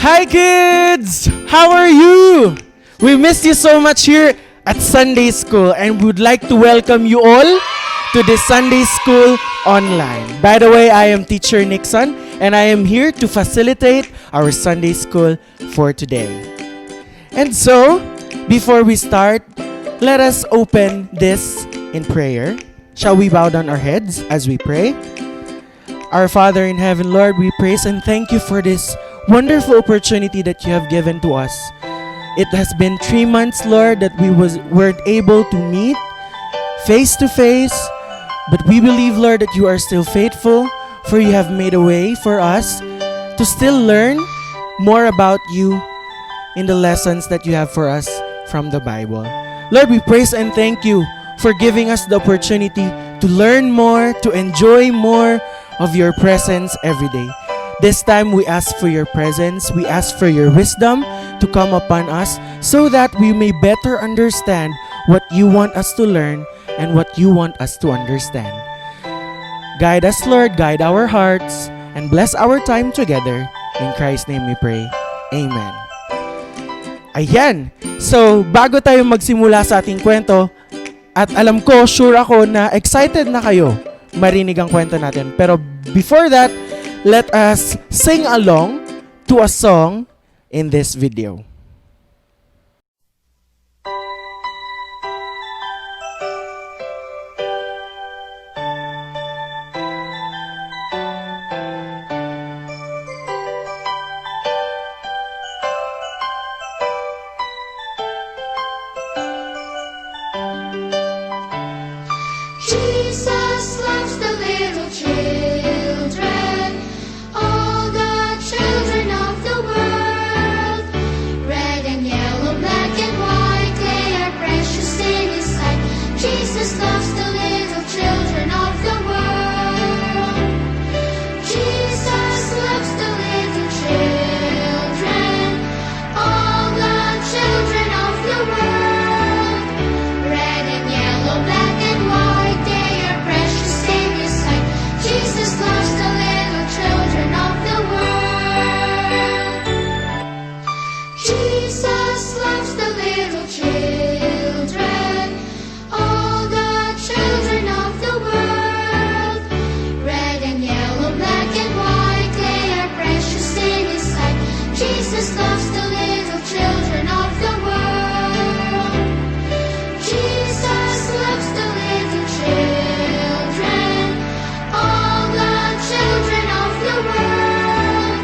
Hi kids! How are you? We missed you so much here at Sunday School and would like to welcome you all to the Sunday School online. By the way, I am Teacher Nixon and I am here to facilitate our Sunday School for today. And so, before we start, let us open this in prayer. Shall we bow down our heads as we pray? Our Father in heaven, Lord, we praise and thank you for this wonderful opportunity that you have given to us. It has been 3 months, Lord, that we weren't able to meet face to face, but we believe, Lord, that you are still faithful, for you have made a way for us to still learn more about you in the lessons that you have for us from the Bible. Lord, we praise and thank you for giving us the opportunity to learn more, to enjoy more of your presence every day. This time we ask for your presence, we ask for your wisdom to come upon us so that we may better understand what you want us to learn and what you want us to understand. Guide us, Lord, guide our hearts, and bless our time together. In Christ's name we pray. Amen. Ayan. So, bago tayo magsimula sa ating kwento, at alam ko, sure ako na excited na kayo marinig ang kwento natin. Pero before that, let us sing along to a song in this video. Jesus loves the little children, all the children of the world. Red and yellow, black and white, they are precious in His sight. Jesus loves the little children of the world. Jesus loves the little children, all the children of the world. Red and yellow, black and white, they are precious in His sight. Jesus loves the little children of the world. Jesus loves the little children, all the children of the world. Red and yellow, black and white, they are precious in His sight. Jesus loves the little children of the world. Jesus loves the little children, all the children of the world.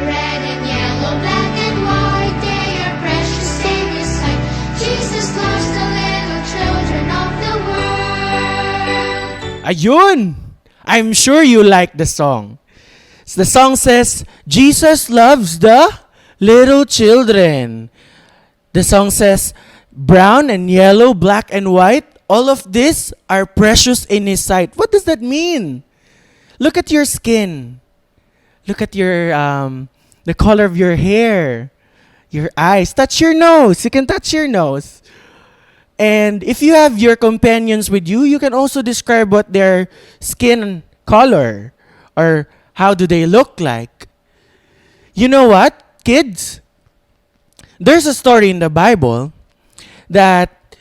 Red and yellow, black and white, they are precious in His sight. Jesus loves the little children of the world. Ayun! I'm sure you like the song. The song says, Jesus loves the little children. The song says, brown and yellow, black and white, all of this are precious in His sight. What does that mean? Look at your skin. Look at your, the color of your hair, your eyes. Touch your nose. You can touch your nose. And if you have your companions with you, you can also describe what their skin color or how do they look like. You know what, kids? There's a story in the Bible that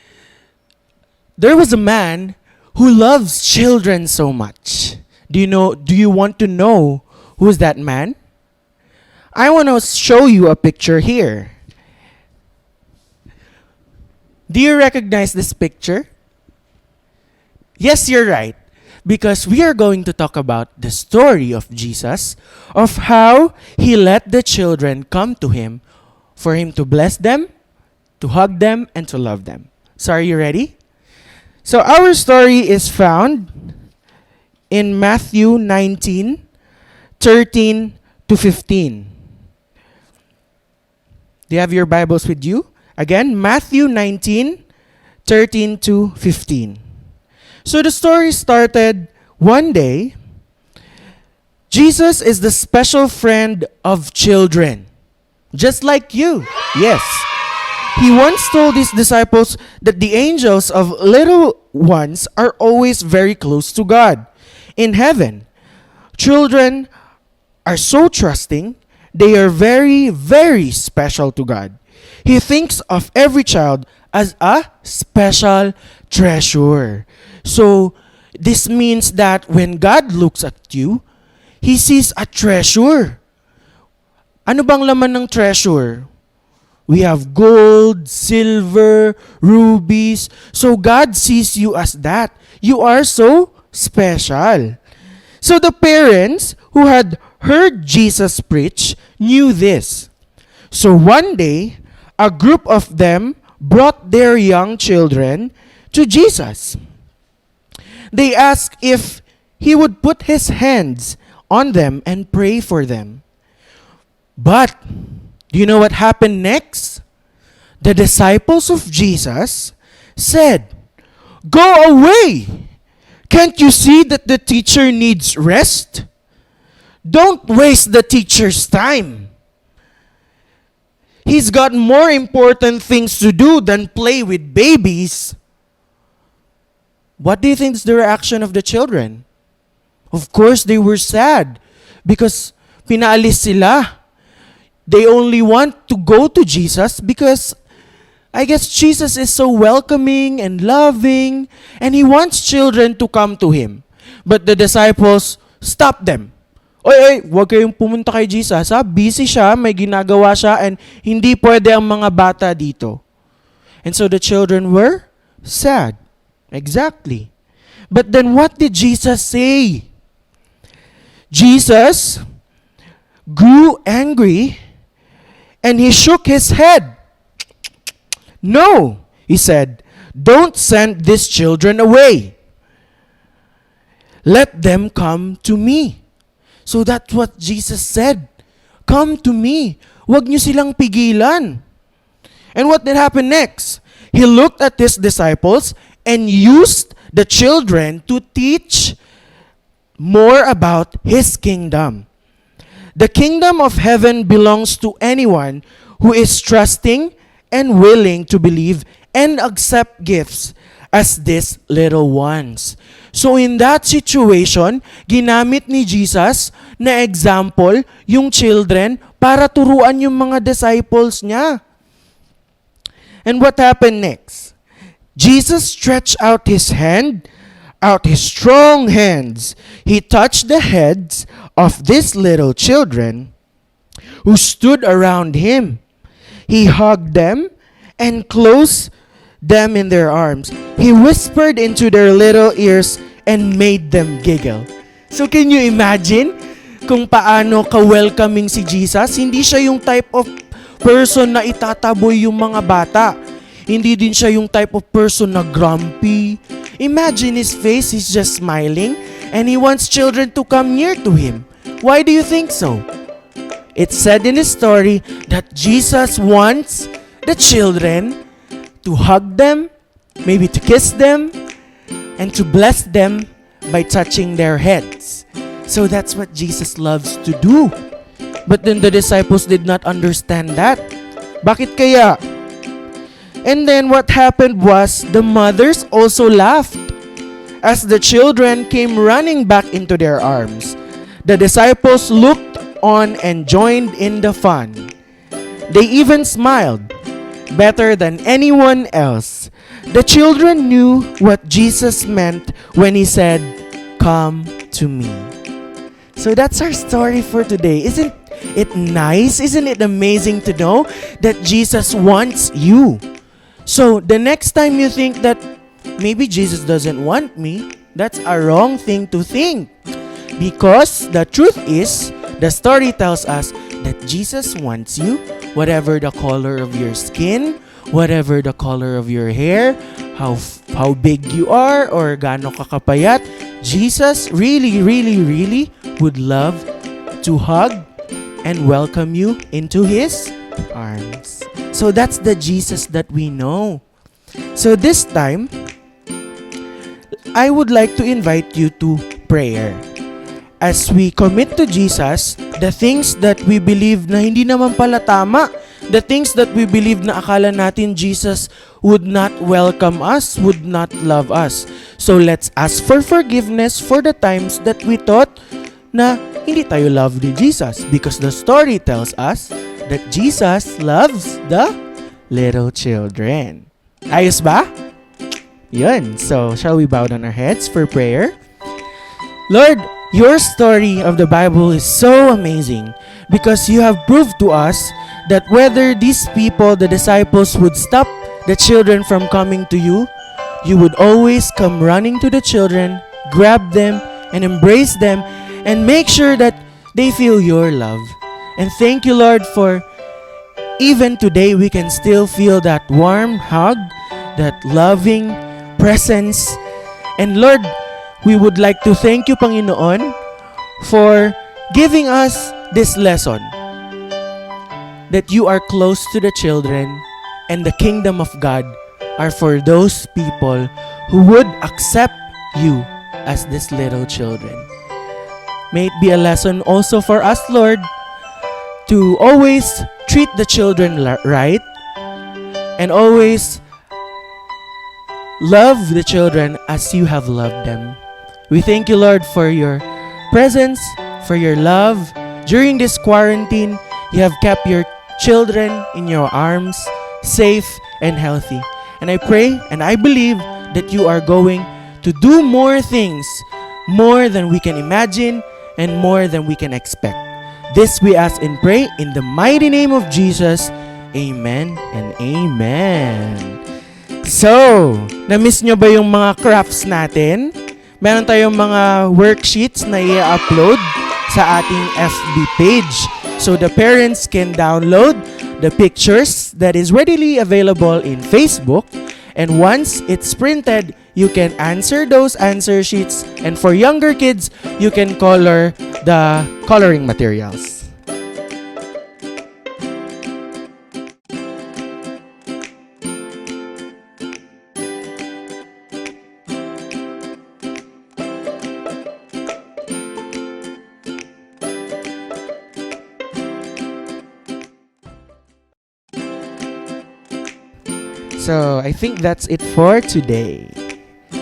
there was a man who loves children so much. Do you want to know who's that man? I want to show you a picture here. Do you recognize this picture? Yes, you're right. Because we are going to talk about the story of Jesus, of how He let the children come to Him for Him to bless them, to hug them, and to love them. So are you ready? So our story is found in Matthew 19:13 to 15. Do you have your Bibles with you? Again, Matthew 19:13 to 15. So the story started one day. Jesus is the special friend of children, just like you. Yes. He once told his disciples that the angels of little ones are always very close to God. in heaven. Children are so trusting. They are very, very special to God. He thinks of every child as a special treasure. So, this means that when God looks at you, He sees a treasure. Ano bang laman ng treasure? We have gold, silver, rubies. So God sees you as that. You are so special. So the parents who had heard Jesus preach knew this. So one day, a group of them brought their young children to Jesus. They asked if he would put his hands on them and pray for them. But, do you know what happened next? The disciples of Jesus said, "Go away! Can't you see that the teacher needs rest? Don't waste the teacher's time. He's got more important things to do than play with babies." What do you think is the reaction of the children? Of course, they were sad because pinaalis sila. They only want to go to Jesus because I guess Jesus is so welcoming and loving and He wants children to come to Him. But the disciples stopped them. Oy, huwag kayong pumunta kay Jesus. Ha? Busy siya, may ginagawa siya, and hindi pwede ang mga bata dito. And so the children were sad. Exactly. But then what did Jesus say? Jesus grew angry and He shook His head. "No," He said, "don't send these children away. Let them come to me." So that's what Jesus said. Come to me. Huwag niyo silang pigilan. And what did happen next? He looked at His disciples and used the children to teach more about His kingdom. The kingdom of heaven belongs to anyone who is trusting and willing to believe and accept gifts as these little ones. So in that situation, ginamit ni Jesus na example yung children para turuan yung mga disciples niya. And what happened next? Jesus stretched out His strong hands. He touched the heads of these little children who stood around Him. He hugged them and closed them in their arms. He whispered into their little ears and made them giggle. So can you imagine kung paano ka-welcoming si Jesus? Hindi siya yung type of person na itataboy yung mga bata. Hindi din siya yung type of person na grumpy. Imagine His face, He's just smiling, and He wants children to come near to Him. Why do you think so? It's said in the story that Jesus wants the children to hug them, maybe to kiss them, and to bless them by touching their heads. So that's what Jesus loves to do. But then the disciples did not understand that. Bakit kaya? And then what happened was the mothers also laughed as the children came running back into their arms. The disciples looked on and joined in the fun. They even smiled better than anyone else. The children knew what Jesus meant when He said, "Come to me." So that's our story for today. Isn't it nice? Isn't it amazing to know that Jesus wants you? So the next time you think that maybe Jesus doesn't want me, that's a wrong thing to think. Because the truth is, the story tells us that Jesus wants you, whatever the color of your skin, whatever the color of your hair, how big you are, or gaano ka kapayat. Jesus really, really, really would love to hug and welcome you into His arms. So that's the Jesus that we know. So this time, I would like to invite you to prayer. As we commit to Jesus, the things that we believe na hindi naman pala tama, the things that we believe na akala natin Jesus would not welcome us, would not love us. So let's ask for forgiveness for the times that we thought na hindi tayo love ni Jesus, because the story tells us that Jesus loves the little children. Ayos ba? Yun. So, shall we bow down our heads for prayer? Lord, your story of the Bible is so amazing because you have proved to us that whether these people, the disciples, would stop the children from coming to you, you would always come running to the children, grab them, and embrace them, and make sure that they feel your love. And thank you, Lord, for even today we can still feel that warm hug, that loving presence. And Lord, we would like to thank you, Panginoon, for giving us this lesson that you are close to the children and the kingdom of God are for those people who would accept you as these little children. May it be a lesson also for us, Lord, to always treat the children right and always love the children as you have loved them. We thank you, Lord, for your presence, for your love. During this quarantine, you have kept your children in your arms, safe and healthy. And I pray and I believe that you are going to do more things, more than we can imagine and more than we can expect. This we ask and pray in the mighty name of Jesus. Amen and amen. So, na-miss nyo ba yung mga crafts natin? Meron tayong mga worksheets na i-upload sa ating FB page. So the parents can download the pictures that is readily available in Facebook. And once it's printed, you can answer those answer sheets. And for younger kids, you can color the coloring materials. So, I think that's it for today.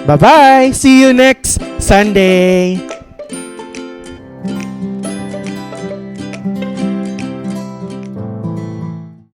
Bye-bye! See you next Sunday!